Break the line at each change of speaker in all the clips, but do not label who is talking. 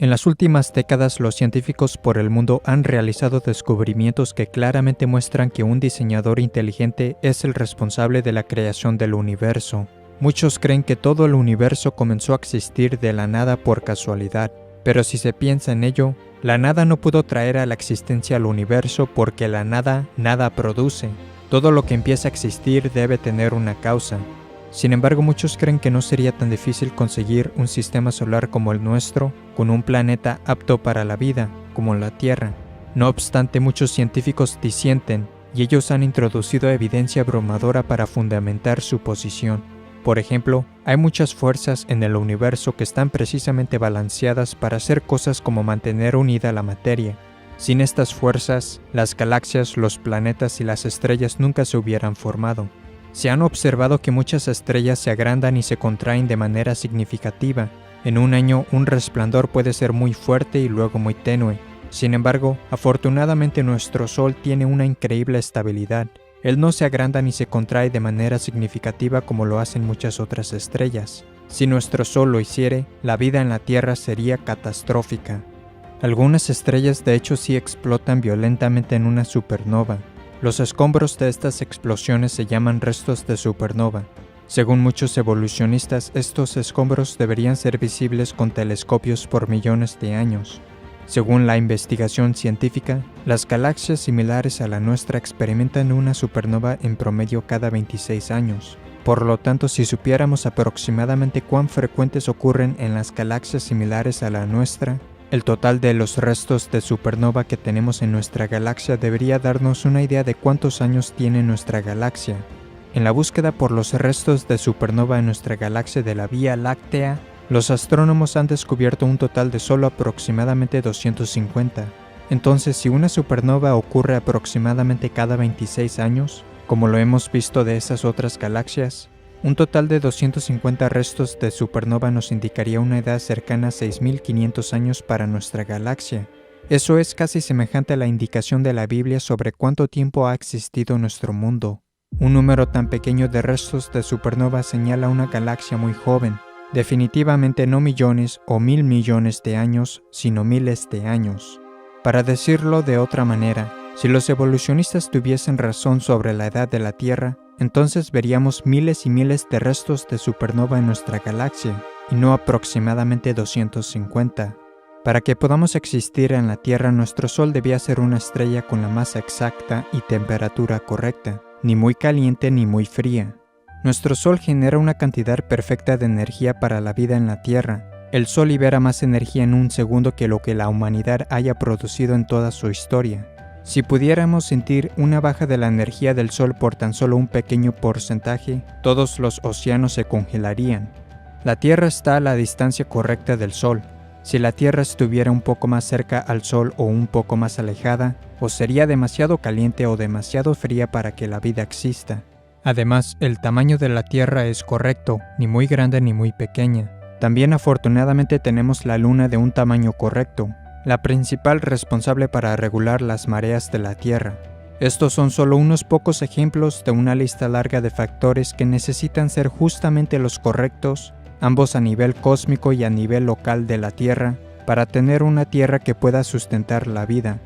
En las últimas décadas, los científicos por el mundo han realizado descubrimientos que claramente muestran que un diseñador inteligente es el responsable de la creación del universo. Muchos creen que todo el universo comenzó a existir de la nada por casualidad, pero si se piensa en ello, la nada no pudo traer a la existencia al universo porque la nada nada produce. Todo lo que empieza a existir debe tener una causa. Sin embargo, muchos creen que no sería tan difícil conseguir un sistema solar como el nuestro, con un planeta apto para la vida, como la Tierra. No obstante, muchos científicos disienten, y ellos han introducido evidencia abrumadora para fundamentar su posición. Por ejemplo, hay muchas fuerzas en el universo que están precisamente balanceadas para hacer cosas como mantener unida la materia. Sin estas fuerzas, las galaxias, los planetas y las estrellas nunca se hubieran formado. Se han observado que muchas estrellas se agrandan y se contraen de manera significativa. En un año, un resplandor puede ser muy fuerte y luego muy tenue. Sin embargo, afortunadamente nuestro Sol tiene una increíble estabilidad. Él no se agranda ni se contrae de manera significativa como lo hacen muchas otras estrellas. Si nuestro Sol lo hiciere, la vida en la Tierra sería catastrófica. Algunas estrellas de hecho sí explotan violentamente en una supernova. Los escombros de estas explosiones se llaman restos de supernova. Según muchos evolucionistas, estos escombros deberían ser visibles con telescopios por millones de años. Según la investigación científica, las galaxias similares a la nuestra experimentan una supernova en promedio cada 26 años. Por lo tanto, si supiéramos aproximadamente cuán frecuentes ocurren en las galaxias similares a la nuestra, el total de los restos de supernova que tenemos en nuestra galaxia debería darnos una idea de cuántos años tiene nuestra galaxia. En la búsqueda por los restos de supernova en nuestra galaxia de la Vía Láctea, los astrónomos han descubierto un total de solo aproximadamente 250. Entonces, si una supernova ocurre aproximadamente cada 26 años, como lo hemos visto de esas otras galaxias, un total de 250 restos de supernova nos indicaría una edad cercana a 6.500 años para nuestra galaxia. Eso es casi semejante a la indicación de la Biblia sobre cuánto tiempo ha existido nuestro mundo. Un número tan pequeño de restos de supernova señala una galaxia muy joven, definitivamente no millones o 1.000 millones de años, sino miles de años. Para decirlo de otra manera, si los evolucionistas tuviesen razón sobre la edad de la Tierra, entonces veríamos miles y miles de restos de supernova en nuestra galaxia, y no aproximadamente 250. Para que podamos existir en la Tierra, nuestro Sol debía ser una estrella con la masa exacta y temperatura correcta, ni muy caliente ni muy fría. Nuestro Sol genera una cantidad perfecta de energía para la vida en la Tierra. El Sol libera más energía en un segundo que lo que la humanidad haya producido en toda su historia. Si pudiéramos sentir una baja de la energía del Sol por tan solo un pequeño porcentaje, todos los océanos se congelarían. La Tierra está a la distancia correcta del Sol. Si la Tierra estuviera un poco más cerca al Sol o un poco más alejada, o sería demasiado caliente o demasiado fría para que la vida exista. Además, el tamaño de la Tierra es correcto, ni muy grande ni muy pequeña. También afortunadamente tenemos la Luna de un tamaño correcto, la principal responsable para regular las mareas de la Tierra. Estos son solo unos pocos ejemplos de una lista larga de factores que necesitan ser justamente los correctos, ambos a nivel cósmico y a nivel local de la Tierra, para tener una Tierra que pueda sustentar la vida.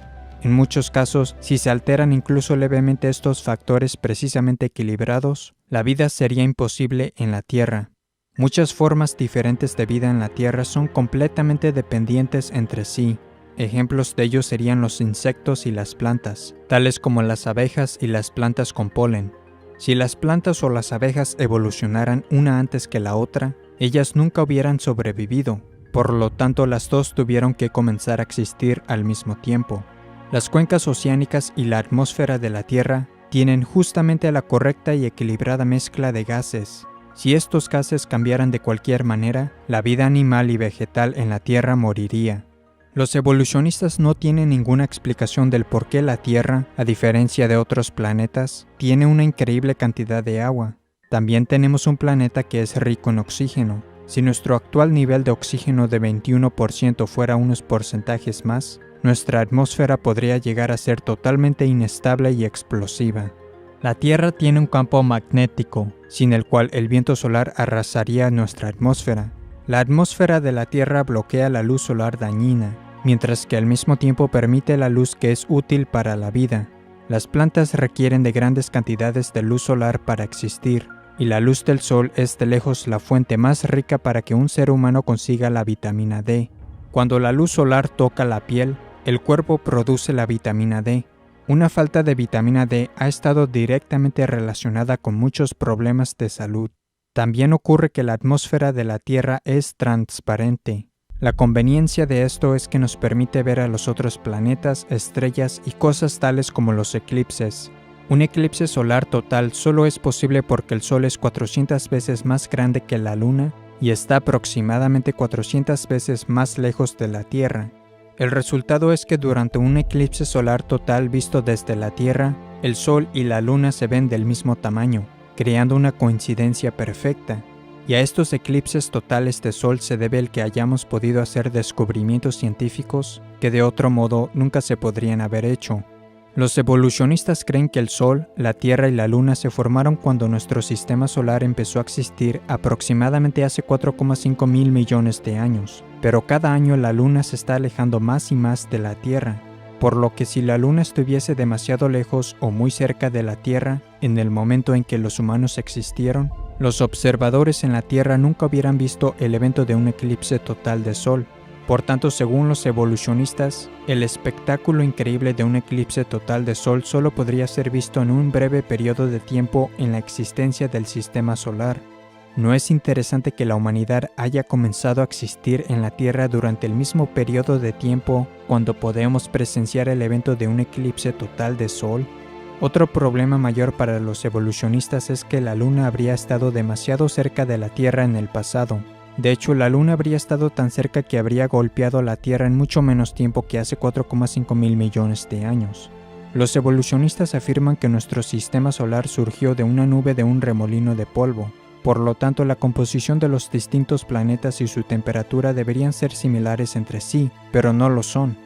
En muchos casos, si se alteran incluso levemente estos factores precisamente equilibrados, la vida sería imposible en la Tierra. Muchas formas diferentes de vida en la Tierra son completamente dependientes entre sí. Ejemplos de ello serían los insectos y las plantas, tales como las abejas y las plantas con polen. Si las plantas o las abejas evolucionaran una antes que la otra, ellas nunca hubieran sobrevivido. Por lo tanto, las dos tuvieron que comenzar a existir al mismo tiempo. Las cuencas oceánicas y la atmósfera de la Tierra tienen justamente la correcta y equilibrada mezcla de gases. Si estos gases cambiaran de cualquier manera, la vida animal y vegetal en la Tierra moriría. Los evolucionistas no tienen ninguna explicación del por qué la Tierra, a diferencia de otros planetas, tiene una increíble cantidad de agua. También tenemos un planeta que es rico en oxígeno. Si nuestro actual nivel de oxígeno de 21% fuera unos porcentajes más, nuestra atmósfera podría llegar a ser totalmente inestable y explosiva. La Tierra tiene un campo magnético, sin el cual el viento solar arrasaría nuestra atmósfera. La atmósfera de la Tierra bloquea la luz solar dañina, mientras que al mismo tiempo permite la luz que es útil para la vida. Las plantas requieren de grandes cantidades de luz solar para existir, y la luz del sol es de lejos la fuente más rica para que un ser humano consiga la vitamina D. Cuando la luz solar toca la piel, el cuerpo produce la vitamina D. Una falta de vitamina D ha estado directamente relacionada con muchos problemas de salud. También ocurre que la atmósfera de la Tierra es transparente. La conveniencia de esto es que nos permite ver a los otros planetas, estrellas y cosas tales como los eclipses. Un eclipse solar total solo es posible porque el Sol es 400 veces más grande que la Luna y está aproximadamente 400 veces más lejos de la Tierra. El resultado es que durante un eclipse solar total visto desde la Tierra, el Sol y la Luna se ven del mismo tamaño, creando una coincidencia perfecta. Y a estos eclipses totales de Sol se debe el que hayamos podido hacer descubrimientos científicos que de otro modo nunca se podrían haber hecho. Los evolucionistas creen que el Sol, la Tierra y la Luna se formaron cuando nuestro sistema solar empezó a existir aproximadamente hace 4,5 mil millones de años, pero cada año la Luna se está alejando más y más de la Tierra, por lo que si la Luna estuviese demasiado lejos o muy cerca de la Tierra en el momento en que los humanos existieron, los observadores en la Tierra nunca hubieran visto el evento de un eclipse total de Sol. Por tanto, según los evolucionistas, el espectáculo increíble de un eclipse total de Sol solo podría ser visto en un breve periodo de tiempo en la existencia del sistema solar. ¿No es interesante que la humanidad haya comenzado a existir en la Tierra durante el mismo periodo de tiempo cuando podemos presenciar el evento de un eclipse total de Sol? Otro problema mayor para los evolucionistas es que la Luna habría estado demasiado cerca de la Tierra en el pasado. De hecho, la Luna habría estado tan cerca que habría golpeado la Tierra en mucho menos tiempo que hace 4,5 mil millones de años. Los evolucionistas afirman que nuestro sistema solar surgió de una nube de un remolino de polvo. Por lo tanto, la composición de los distintos planetas y su temperatura deberían ser similares entre sí, pero no lo son.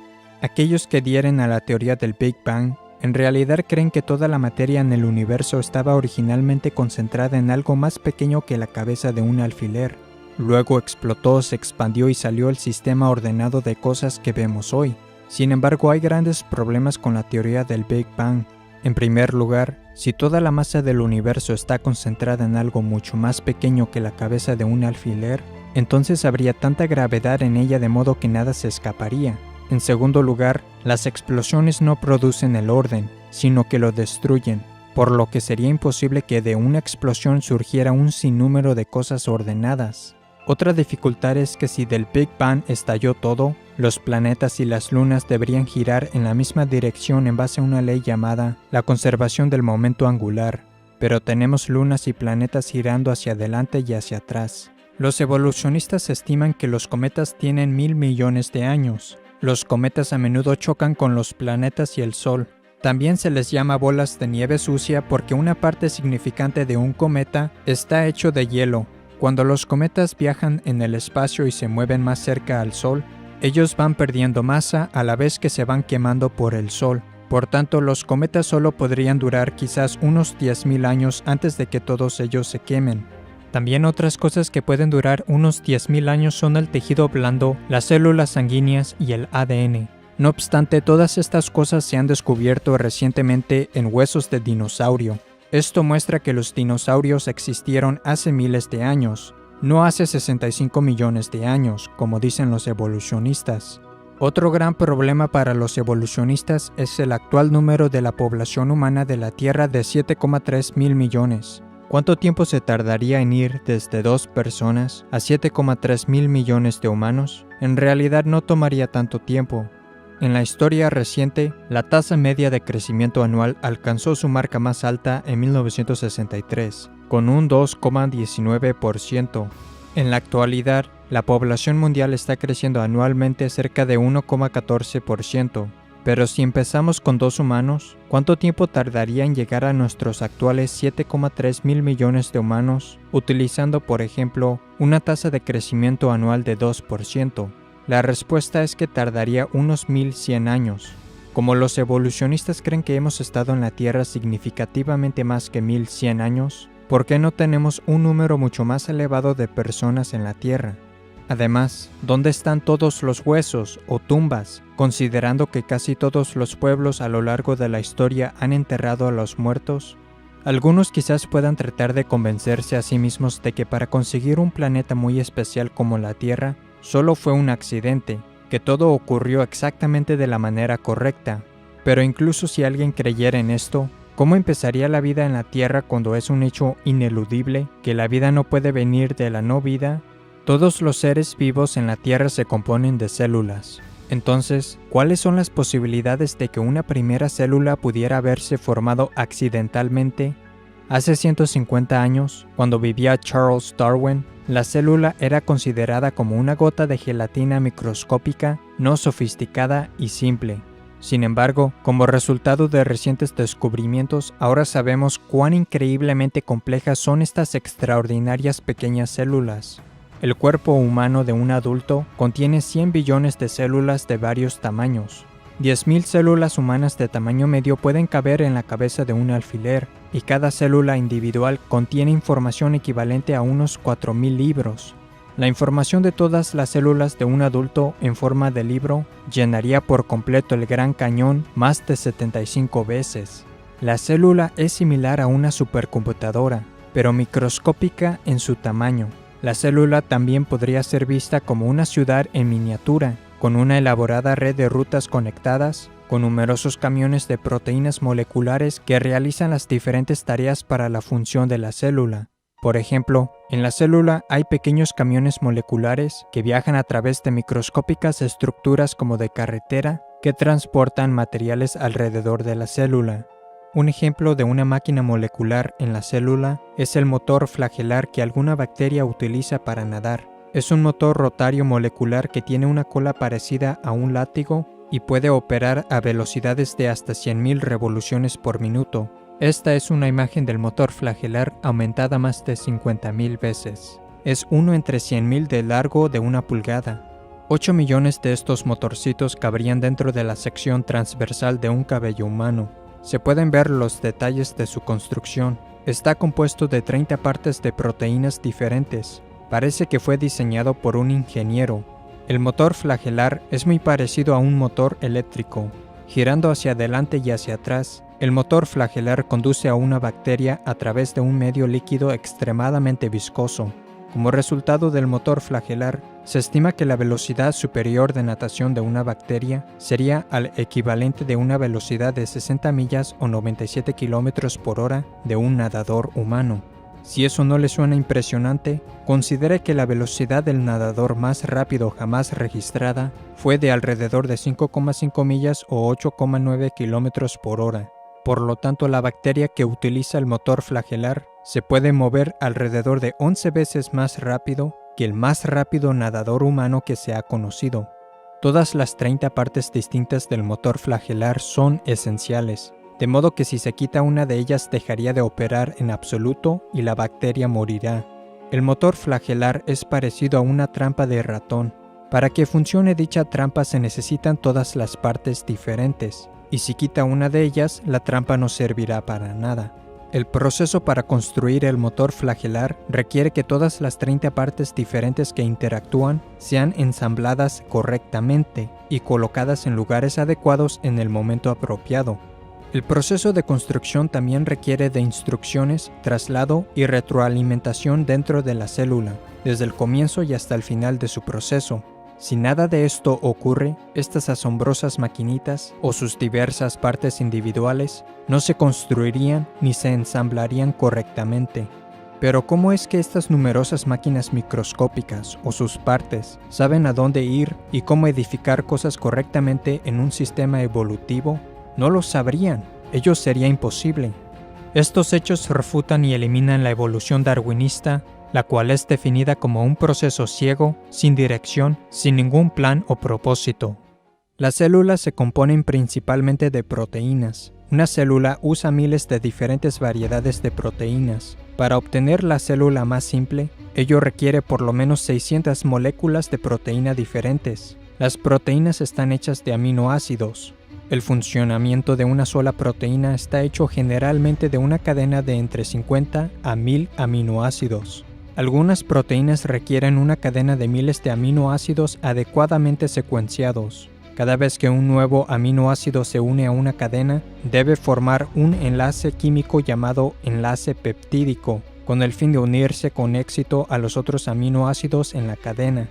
Aquellos que adhieren a la teoría del Big Bang en realidad creen que toda la materia en el universo estaba originalmente concentrada en algo más pequeño que la cabeza de un alfiler. Luego explotó, se expandió y salió el sistema ordenado de cosas que vemos hoy. Sin embargo, hay grandes problemas con la teoría del Big Bang. En primer lugar, si toda la masa del universo está concentrada en algo mucho más pequeño que la cabeza de un alfiler, entonces habría tanta gravedad en ella de modo que nada se escaparía. En segundo lugar, las explosiones no producen el orden, sino que lo destruyen, por lo que sería imposible que de una explosión surgiera un sinnúmero de cosas ordenadas. Otra dificultad es que si del Big Bang estalló todo, los planetas y las lunas deberían girar en la misma dirección en base a una ley llamada la conservación del momento angular, pero tenemos lunas y planetas girando hacia adelante y hacia atrás. Los evolucionistas estiman que los cometas tienen 1.000 millones de años. Los cometas a menudo chocan con los planetas y el Sol. También se les llama bolas de nieve sucia porque una parte significante de un cometa está hecho de hielo. Cuando los cometas viajan en el espacio y se mueven más cerca al Sol, ellos van perdiendo masa a la vez que se van quemando por el Sol. Por tanto, los cometas solo podrían durar quizás unos 10.000 años antes de que todos ellos se quemen. También otras cosas que pueden durar unos 10.000 años son el tejido blando, las células sanguíneas y el ADN. No obstante, todas estas cosas se han descubierto recientemente en huesos de dinosaurio. Esto muestra que los dinosaurios existieron hace miles de años, no hace 65 millones de años, como dicen los evolucionistas. Otro gran problema para los evolucionistas es el actual número de la población humana de la Tierra de 7,3 mil millones. ¿Cuánto tiempo se tardaría en ir desde 2 personas a 7,3 mil millones de humanos? En realidad no tomaría tanto tiempo. En la historia reciente, la tasa media de crecimiento anual alcanzó su marca más alta en 1963, con un 2,19%. En la actualidad, la población mundial está creciendo anualmente cerca de 1,14%. Pero si empezamos con 2 humanos, ¿cuánto tiempo tardaría en llegar a nuestros actuales 7,3 mil millones de humanos, utilizando, por ejemplo, una tasa de crecimiento anual de 2%? La respuesta es que tardaría unos 1.100 años. Como los evolucionistas creen que hemos estado en la Tierra significativamente más que 1.100 años, ¿por qué no tenemos un número mucho más elevado de personas en la Tierra? Además, ¿dónde están todos los huesos o tumbas, considerando que casi todos los pueblos a lo largo de la historia han enterrado a los muertos? Algunos quizás puedan tratar de convencerse a sí mismos de que para conseguir un planeta muy especial como la Tierra, solo fue un accidente, que todo ocurrió exactamente de la manera correcta. Pero incluso si alguien creyera en esto, ¿cómo empezaría la vida en la Tierra cuando es un hecho ineludible que la vida no puede venir de la no vida? Todos los seres vivos en la Tierra se componen de células. Entonces, ¿cuáles son las posibilidades de que una primera célula pudiera haberse formado accidentalmente? Hace 150 años, cuando vivía Charles Darwin, la célula era considerada como una gota de gelatina microscópica, no sofisticada y simple. Sin embargo, como resultado de recientes descubrimientos, ahora sabemos cuán increíblemente complejas son estas extraordinarias pequeñas células. El cuerpo humano de un adulto contiene 100 billones de células de varios tamaños. 10.000 células humanas de tamaño medio pueden caber en la cabeza de un alfiler, y cada célula individual contiene información equivalente a unos 4.000 libros. La información de todas las células de un adulto en forma de libro llenaría por completo el Gran Cañón más de 75 veces. La célula es similar a una supercomputadora, pero microscópica en su tamaño. La célula también podría ser vista como una ciudad en miniatura, con una elaborada red de rutas conectadas, con numerosos camiones de proteínas moleculares que realizan las diferentes tareas para la función de la célula. Por ejemplo, en la célula hay pequeños camiones moleculares que viajan a través de microscópicas estructuras como de carretera que transportan materiales alrededor de la célula. Un ejemplo de una máquina molecular en la célula es el motor flagelar que alguna bacteria utiliza para nadar. Es un motor rotario molecular que tiene una cola parecida a un látigo y puede operar a velocidades de hasta 100.000 revoluciones por minuto. Esta es una imagen del motor flagelar aumentada más de 50.000 veces. Es 1 entre 100.000 de largo de 1 pulgada. 8 millones de estos motorcitos cabrían dentro de la sección transversal de un cabello humano. Se pueden ver los detalles de su construcción. Está compuesto de 30 partes de proteínas diferentes. Parece que fue diseñado por un ingeniero. El motor flagelar es muy parecido a un motor eléctrico. Girando hacia adelante y hacia atrás, el motor flagelar conduce a una bacteria a través de un medio líquido extremadamente viscoso. Como resultado del motor flagelar, se estima que la velocidad superior de natación de una bacteria sería al equivalente de una velocidad de 60 millas o 97 kilómetros por hora de un nadador humano. Si eso no le suena impresionante, considere que la velocidad del nadador más rápido jamás registrada fue de alrededor de 5,5 millas o 8,9 kilómetros por hora. Por lo tanto, la bacteria que utiliza el motor flagelar se puede mover alrededor de 11 veces más rápido que el más rápido nadador humano que se ha conocido. Todas las 30 partes distintas del motor flagelar son esenciales, de modo que si se quita una de ellas dejaría de operar en absoluto y la bacteria morirá. El motor flagelar es parecido a una trampa de ratón. Para que funcione dicha trampa se necesitan todas las partes diferentes, y si quita una de ellas, la trampa no servirá para nada. El proceso para construir el motor flagelar requiere que todas las 30 partes diferentes que interactúan sean ensambladas correctamente y colocadas en lugares adecuados en el momento apropiado. El proceso de construcción también requiere de instrucciones, traslado y retroalimentación dentro de la célula, desde el comienzo y hasta el final de su proceso. Si nada de esto ocurre, estas asombrosas maquinitas o sus diversas partes individuales no se construirían ni se ensamblarían correctamente. Pero ¿cómo es que estas numerosas máquinas microscópicas o sus partes saben a dónde ir y cómo edificar cosas correctamente en un sistema evolutivo? No lo sabrían, ello sería imposible. Estos hechos refutan y eliminan la evolución darwinista, la cual es definida como un proceso ciego, sin dirección, sin ningún plan o propósito. Las células se componen principalmente de proteínas. Una célula usa miles de diferentes variedades de proteínas. Para obtener la célula más simple, ello requiere por lo menos 600 moléculas de proteína diferentes. Las proteínas están hechas de aminoácidos. El funcionamiento de una sola proteína está hecho generalmente de una cadena de entre 50 a 1000 aminoácidos. Algunas proteínas requieren una cadena de miles de aminoácidos adecuadamente secuenciados. Cada vez que un nuevo aminoácido se une a una cadena, debe formar un enlace químico llamado enlace peptídico, con el fin de unirse con éxito a los otros aminoácidos en la cadena.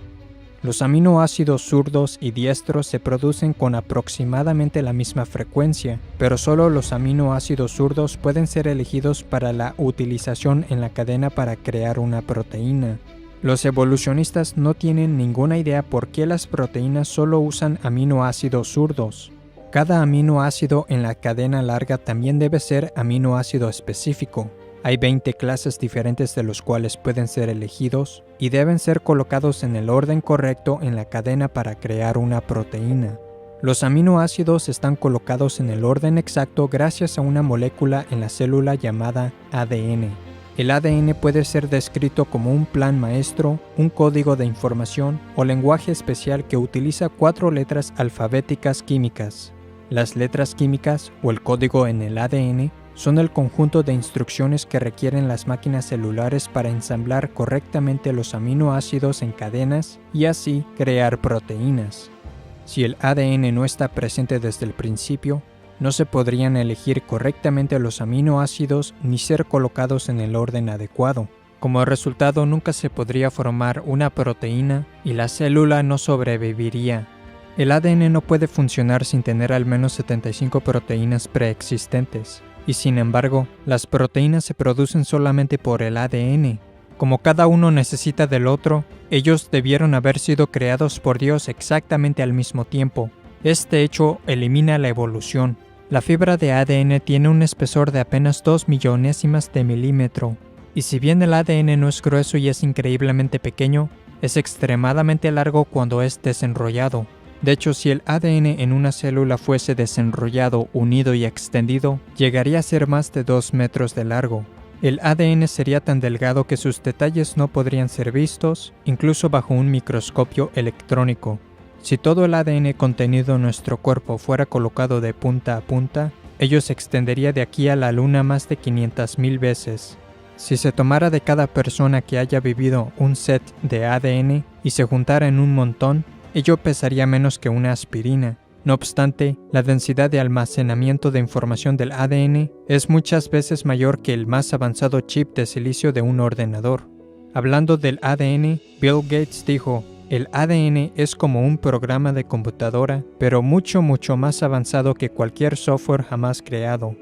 Los aminoácidos zurdos y diestros se producen con aproximadamente la misma frecuencia, pero solo los aminoácidos zurdos pueden ser elegidos para la utilización en la cadena para crear una proteína. Los evolucionistas no tienen ninguna idea por qué las proteínas solo usan aminoácidos zurdos. Cada aminoácido en la cadena larga también debe ser aminoácido específico. Hay 20 clases diferentes de los cuales pueden ser elegidos y deben ser colocados en el orden correcto en la cadena para crear una proteína. Los aminoácidos están colocados en el orden exacto gracias a una molécula en la célula llamada ADN. El ADN puede ser descrito como un plan maestro, un código de información o lenguaje especial que utiliza 4 letras alfabéticas químicas. Las letras químicas o el código en el ADN son el conjunto de instrucciones que requieren las máquinas celulares para ensamblar correctamente los aminoácidos en cadenas y así crear proteínas. Si el ADN no está presente desde el principio, no se podrían elegir correctamente los aminoácidos ni ser colocados en el orden adecuado. Como resultado, nunca se podría formar una proteína y la célula no sobreviviría. El ADN no puede funcionar sin tener al menos 75 proteínas preexistentes. Y sin embargo, las proteínas se producen solamente por el ADN. Como cada uno necesita del otro, ellos debieron haber sido creados por Dios exactamente al mismo tiempo. Este hecho elimina la evolución. La fibra de ADN tiene un espesor de apenas 2 millonésimas de milímetro. Y si bien el ADN no es grueso y es increíblemente pequeño, es extremadamente largo cuando es desenrollado. De hecho, si el ADN en una célula fuese desenrollado, unido y extendido, llegaría a ser más de 2 metros de largo. El ADN sería tan delgado que sus detalles no podrían ser vistos, incluso bajo un microscopio electrónico. Si todo el ADN contenido en nuestro cuerpo fuera colocado de punta a punta, ello se extendería de aquí a la Luna más de 500,000 veces. Si se tomara de cada persona que haya vivido un set de ADN y se juntara en un montón, ello pesaría menos que una aspirina. No obstante, la densidad de almacenamiento de información del ADN es muchas veces mayor que el más avanzado chip de silicio de un ordenador. Hablando del ADN, Bill Gates dijo: "El ADN es como un programa de computadora, pero mucho más avanzado que cualquier software jamás creado".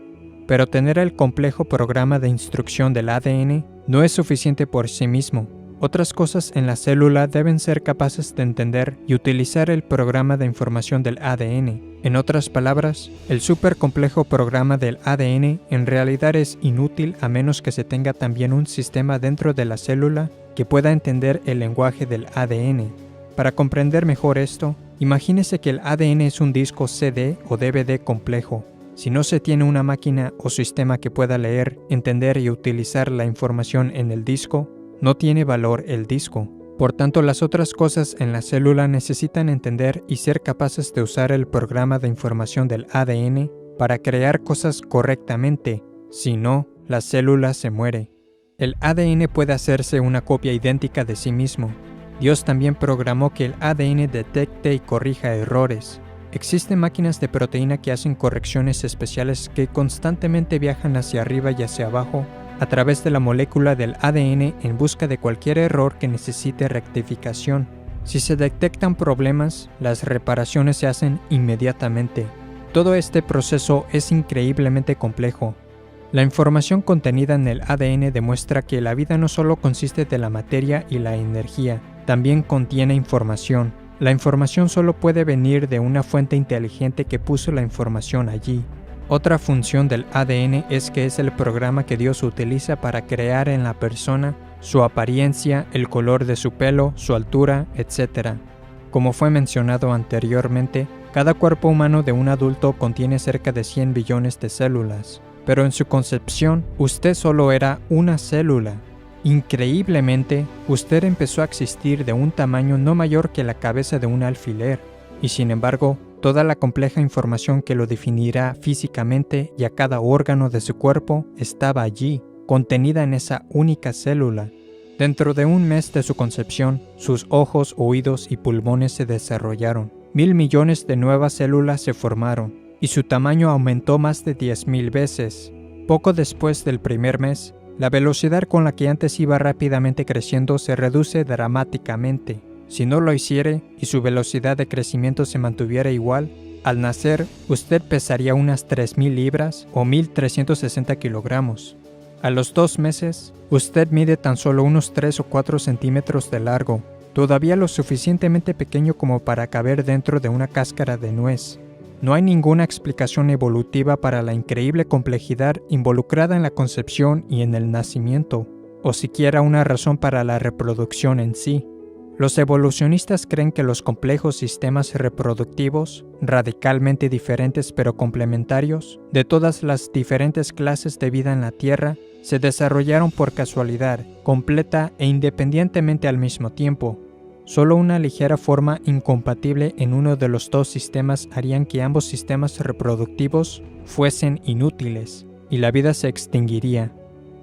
Pero tener el complejo programa de instrucción del ADN no es suficiente por sí mismo. Otras cosas en la célula deben ser capaces de entender y utilizar el programa de información del ADN. En otras palabras, el supercomplejo programa del ADN en realidad es inútil a menos que se tenga también un sistema dentro de la célula que pueda entender el lenguaje del ADN. Para comprender mejor esto, imagínese que el ADN es un disco CD o DVD complejo. Si no se tiene una máquina o sistema que pueda leer, entender y utilizar la información en el disco, no tiene valor el disco. Por tanto, las otras cosas en la célula necesitan entender y ser capaces de usar el programa de información del ADN para crear cosas correctamente. Si no, la célula se muere. El ADN puede hacerse una copia idéntica de sí mismo. Dios también programó que el ADN detecte y corrija errores. Existen máquinas de proteína que hacen correcciones especiales que constantemente viajan hacia arriba y hacia abajo a través de la molécula del ADN en busca de cualquier error que necesite rectificación. Si se detectan problemas, las reparaciones se hacen inmediatamente. Todo este proceso es increíblemente complejo. La información contenida en el ADN demuestra que la vida no solo consiste de la materia y la energía, también contiene información. La información solo puede venir de una fuente inteligente que puso la información allí. Otra función del ADN es que es el programa que Dios utiliza para crear en la persona su apariencia, el color de su pelo, su altura, etc. Como fue mencionado anteriormente, cada cuerpo humano de un adulto contiene cerca de 100 billones de células, pero en su concepción, usted solo era una célula. Increíblemente, usted empezó a existir de un tamaño no mayor que la cabeza de un alfiler, y sin embargo, toda la compleja información que lo definirá físicamente y a cada órgano de su cuerpo estaba allí, contenida en esa única célula. Dentro de un mes de su concepción, sus ojos, oídos y pulmones se desarrollaron. 1.000 millones de nuevas células se formaron, y su tamaño aumentó más de 10.000 veces. Poco después del primer mes, la velocidad con la que antes iba rápidamente creciendo se reduce dramáticamente. Si no lo hiciere y su velocidad de crecimiento se mantuviera igual, al nacer usted pesaría unas 3.000 libras o 1.360 kilogramos. A los 2 meses, usted mide tan solo unos 3 o 4 centímetros de largo, todavía lo suficientemente pequeño como para caber dentro de una cáscara de nuez. No hay ninguna explicación evolutiva para la increíble complejidad involucrada en la concepción y en el nacimiento, o siquiera una razón para la reproducción en sí. Los evolucionistas creen que los complejos sistemas reproductivos, radicalmente diferentes pero complementarios, de todas las diferentes clases de vida en la Tierra, se desarrollaron por casualidad, completa e independientemente al mismo tiempo. Solo una ligera forma incompatible en uno de los dos sistemas harían que ambos sistemas reproductivos fuesen inútiles, y la vida se extinguiría.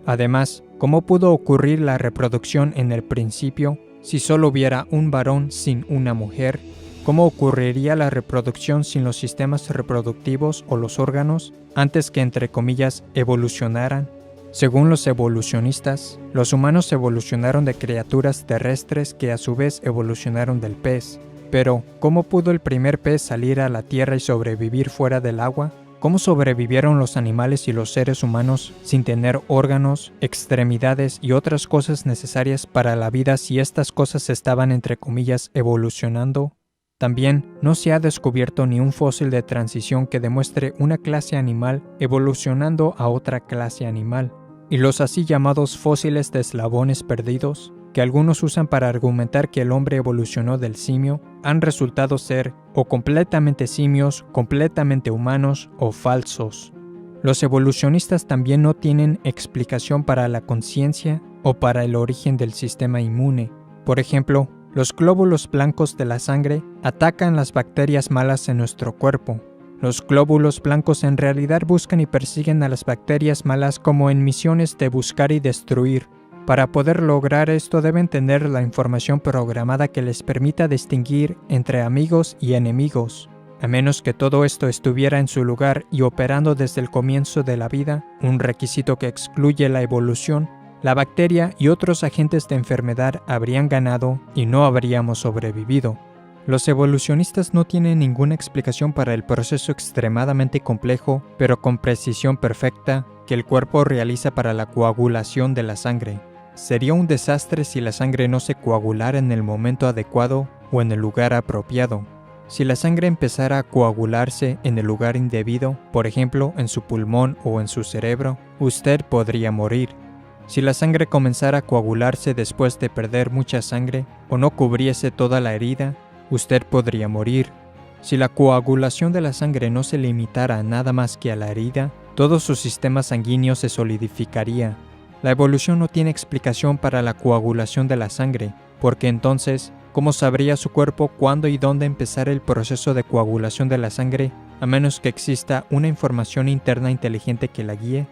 Además, ¿cómo pudo ocurrir la reproducción en el principio si solo hubiera un varón sin una mujer? ¿Cómo ocurriría la reproducción sin los sistemas reproductivos o los órganos antes que, entre comillas, evolucionaran? Según los evolucionistas, los humanos evolucionaron de criaturas terrestres que a su vez evolucionaron del pez. Pero, ¿cómo pudo el primer pez salir a la tierra y sobrevivir fuera del agua? ¿Cómo sobrevivieron los animales y los seres humanos sin tener órganos, extremidades y otras cosas necesarias para la vida si estas cosas estaban, entre comillas, evolucionando? También no se ha descubierto ni un fósil de transición que demuestre una clase animal evolucionando a otra clase animal. Y los así llamados fósiles de eslabones perdidos, que algunos usan para argumentar que el hombre evolucionó del simio, han resultado ser o completamente simios, completamente humanos o falsos. Los evolucionistas también no tienen explicación para la conciencia o para el origen del sistema inmune. Por ejemplo, los glóbulos blancos de la sangre atacan las bacterias malas en nuestro cuerpo. Los glóbulos blancos en realidad buscan y persiguen a las bacterias malas como en misiones de buscar y destruir. Para poder lograr esto deben tener la información programada que les permita distinguir entre amigos y enemigos. A menos que todo esto estuviera en su lugar y operando desde el comienzo de la vida, un requisito que excluye la evolución, la bacteria y otros agentes de enfermedad habrían ganado y no habríamos sobrevivido. Los evolucionistas no tienen ninguna explicación para el proceso extremadamente complejo, pero con precisión perfecta, que el cuerpo realiza para la coagulación de la sangre. Sería un desastre si la sangre no se coagulara en el momento adecuado o en el lugar apropiado. Si la sangre empezara a coagularse en el lugar indebido, por ejemplo en su pulmón o en su cerebro, usted podría morir. Si la sangre comenzara a coagularse después de perder mucha sangre o no cubriese toda la herida, usted podría morir. Si la coagulación de la sangre no se limitara nada más que a la herida, todo su sistema sanguíneo se solidificaría. La evolución no tiene explicación para la coagulación de la sangre, porque entonces, ¿cómo sabría su cuerpo cuándo y dónde empezar el proceso de coagulación de la sangre, a menos que exista una información interna inteligente que la guíe?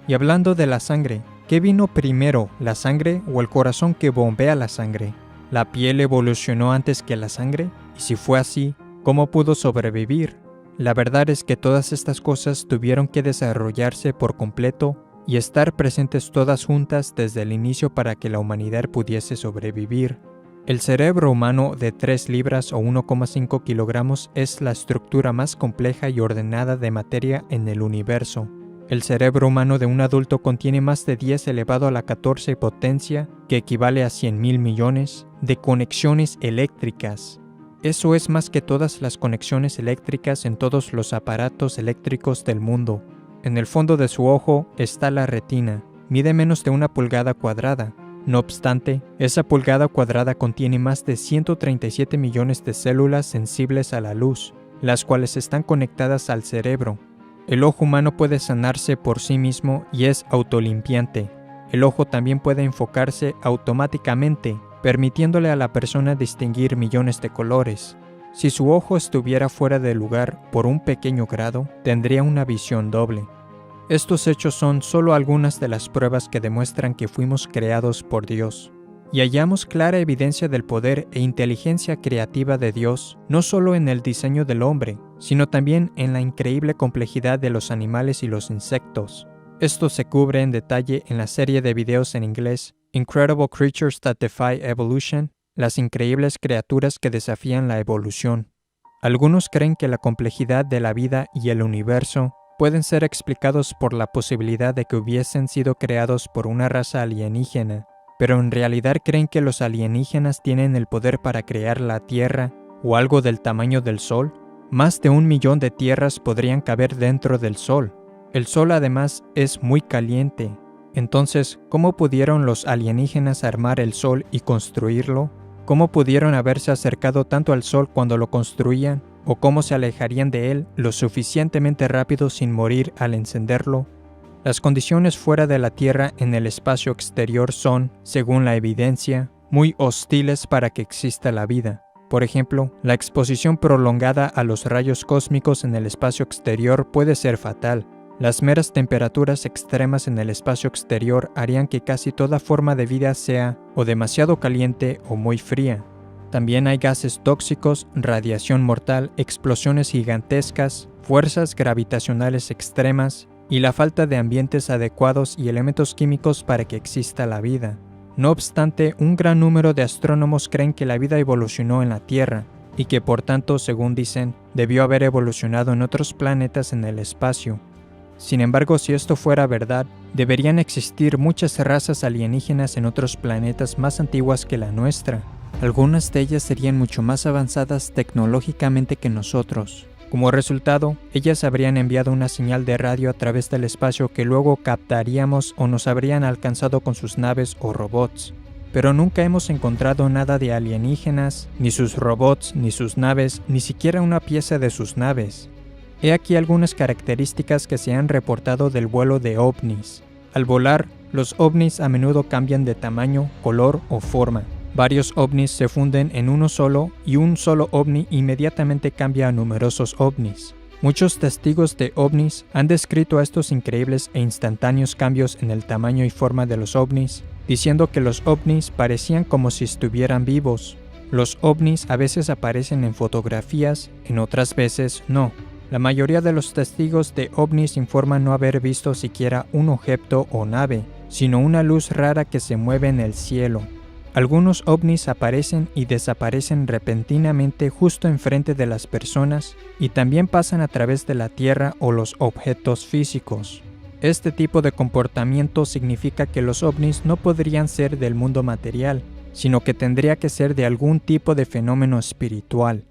Y hablando de la sangre, ¿qué vino primero, la sangre o el corazón que bombea la sangre? ¿La piel evolucionó antes que la sangre? Y si fue así, ¿cómo pudo sobrevivir? La verdad es que todas estas cosas tuvieron que desarrollarse por completo y estar presentes todas juntas desde el inicio para que la humanidad pudiese sobrevivir. El cerebro humano de 3 libras o 1,5 kilogramos es la estructura más compleja y ordenada de materia en el universo. El cerebro humano de un adulto contiene más de 10 elevado a la 14 potencia, que equivale a 100.000 millones, de conexiones eléctricas. Eso es más que todas las conexiones eléctricas en todos los aparatos eléctricos del mundo. En el fondo de su ojo está la retina, mide menos de 1 pulgada cuadrada. No obstante, esa pulgada cuadrada contiene más de 137 millones de células sensibles a la luz, las cuales están conectadas al cerebro. El ojo humano puede sanarse por sí mismo y es autolimpiante. El ojo también puede enfocarse automáticamente, permitiéndole a la persona distinguir millones de colores. Si su ojo estuviera fuera de lugar por un pequeño grado, tendría una visión doble. Estos hechos son solo algunas de las pruebas que demuestran que fuimos creados por Dios. y hallamos clara evidencia del poder e inteligencia creativa de Dios, no solo en el diseño del hombre, sino también en la increíble complejidad de los animales y los insectos. Esto se cubre en detalle en la serie de videos en inglés Incredible Creatures That Defy Evolution, las increíbles criaturas que desafían la evolución. Algunos creen que la complejidad de la vida y el universo pueden ser explicados por la posibilidad de que hubiesen sido creados por una raza alienígena, pero en realidad creen que los alienígenas tienen el poder para crear la Tierra o algo del tamaño del Sol. Más de 1 millón de tierras podrían caber dentro del Sol. El Sol además es muy caliente. Entonces, ¿cómo pudieron los alienígenas armar el Sol y construirlo? ¿Cómo pudieron haberse acercado tanto al Sol cuando lo construían? ¿O cómo se alejarían de él lo suficientemente rápido sin morir al encenderlo? Las condiciones fuera de la Tierra en el espacio exterior son, según la evidencia, muy hostiles para que exista la vida. Por ejemplo, la exposición prolongada a los rayos cósmicos en el espacio exterior puede ser fatal. Las meras temperaturas extremas en el espacio exterior harían que casi toda forma de vida sea o demasiado caliente o muy fría. También hay gases tóxicos, radiación mortal, explosiones gigantescas, fuerzas gravitacionales extremas y la falta de ambientes adecuados y elementos químicos para que exista la vida. No obstante, un gran número de astrónomos creen que la vida evolucionó en la Tierra y que por tanto, según dicen, debió haber evolucionado en otros planetas en el espacio. Sin embargo, si esto fuera verdad, deberían existir muchas razas alienígenas en otros planetas más antiguas que la nuestra. Algunas de ellas serían mucho más avanzadas tecnológicamente que nosotros. Como resultado, ellas habrían enviado una señal de radio a través del espacio que luego captaríamos o nos habrían alcanzado con sus naves o robots. Pero nunca hemos encontrado nada de alienígenas, ni sus robots, ni sus naves, ni siquiera una pieza de sus naves. He aquí algunas características que se han reportado del vuelo de ovnis. Al volar, los ovnis a menudo cambian de tamaño, color o forma. Varios ovnis se funden en uno solo y un solo ovni inmediatamente cambia a numerosos ovnis. Muchos testigos de ovnis han descrito a estos increíbles e instantáneos cambios en el tamaño y forma de los ovnis, diciendo que los ovnis parecían como si estuvieran vivos. Los ovnis a veces aparecen en fotografías, en otras veces no. La mayoría de los testigos de ovnis informan no haber visto siquiera un objeto o nave, sino una luz rara que se mueve en el cielo. Algunos ovnis aparecen y desaparecen repentinamente justo enfrente de las personas y también pasan a través de la Tierra o los objetos físicos. Este tipo de comportamiento significa que los ovnis no podrían ser del mundo material, sino que tendría que ser de algún tipo de fenómeno espiritual.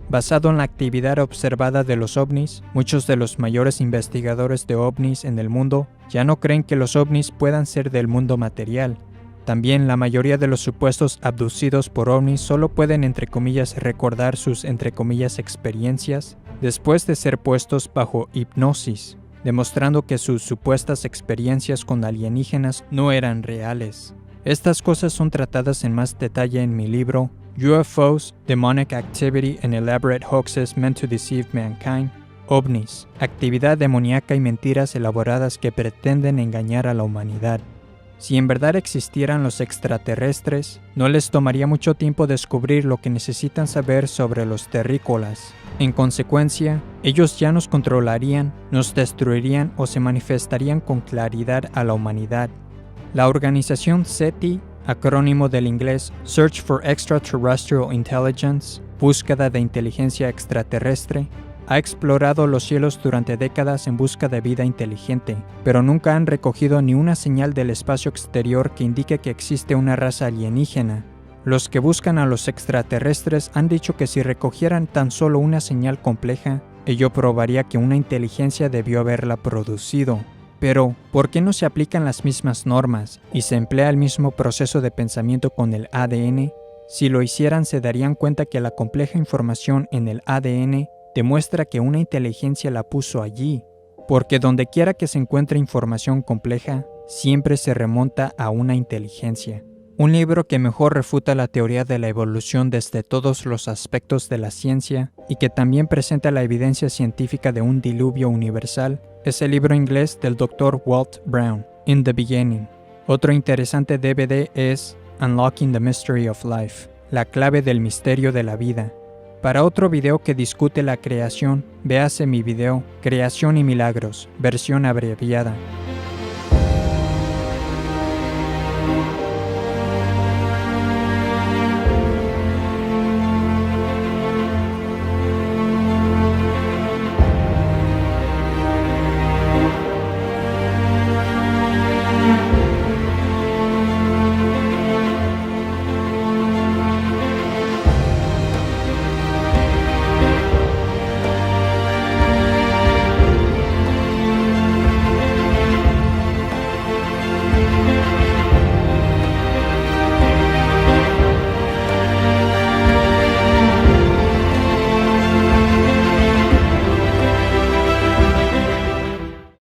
Basado en la actividad observada de los ovnis, muchos de los mayores investigadores de ovnis en el mundo ya no creen que los ovnis puedan ser del mundo material. También la mayoría de los supuestos abducidos por ovnis solo pueden entre comillas recordar sus entre comillas experiencias después de ser puestos bajo hipnosis, demostrando que sus supuestas experiencias con alienígenas no eran reales. Estas cosas son tratadas en más detalle en mi libro UFOs, Demonic Activity and Elaborate Hoaxes Meant to Deceive Mankind, OVNIs, actividad demoníaca y mentiras elaboradas que pretenden engañar a la humanidad. Si en verdad existieran los extraterrestres, no les tomaría mucho tiempo descubrir lo que necesitan saber sobre los terrícolas. En consecuencia, ellos ya nos controlarían, nos destruirían o se manifestarían con claridad a la humanidad. La organización SETI, acrónimo del inglés Search for Extraterrestrial Intelligence, búsqueda de inteligencia extraterrestre, ha explorado los cielos durante décadas en busca de vida inteligente, pero nunca han recogido ni una señal del espacio exterior que indique que existe una raza alienígena. Los que buscan a los extraterrestres han dicho que si recogieran tan solo una señal compleja, ello probaría que una inteligencia debió haberla producido. Pero, ¿por qué no se aplican las mismas normas y se emplea el mismo proceso de pensamiento con el ADN? Si lo hicieran, se darían cuenta que la compleja información en el ADN demuestra que una inteligencia la puso allí, porque donde quiera que se encuentre información compleja, siempre se remonta a una inteligencia. Un libro que mejor refuta la teoría de la evolución desde todos los aspectos de la ciencia y que también presenta la evidencia científica de un diluvio universal es el libro inglés del Dr. Walt Brown, In the Beginning. Otro interesante DVD es Unlocking the Mystery of Life, la clave del misterio de la vida. Para otro video que discute la creación, véase mi video Creación y Milagros, versión abreviada.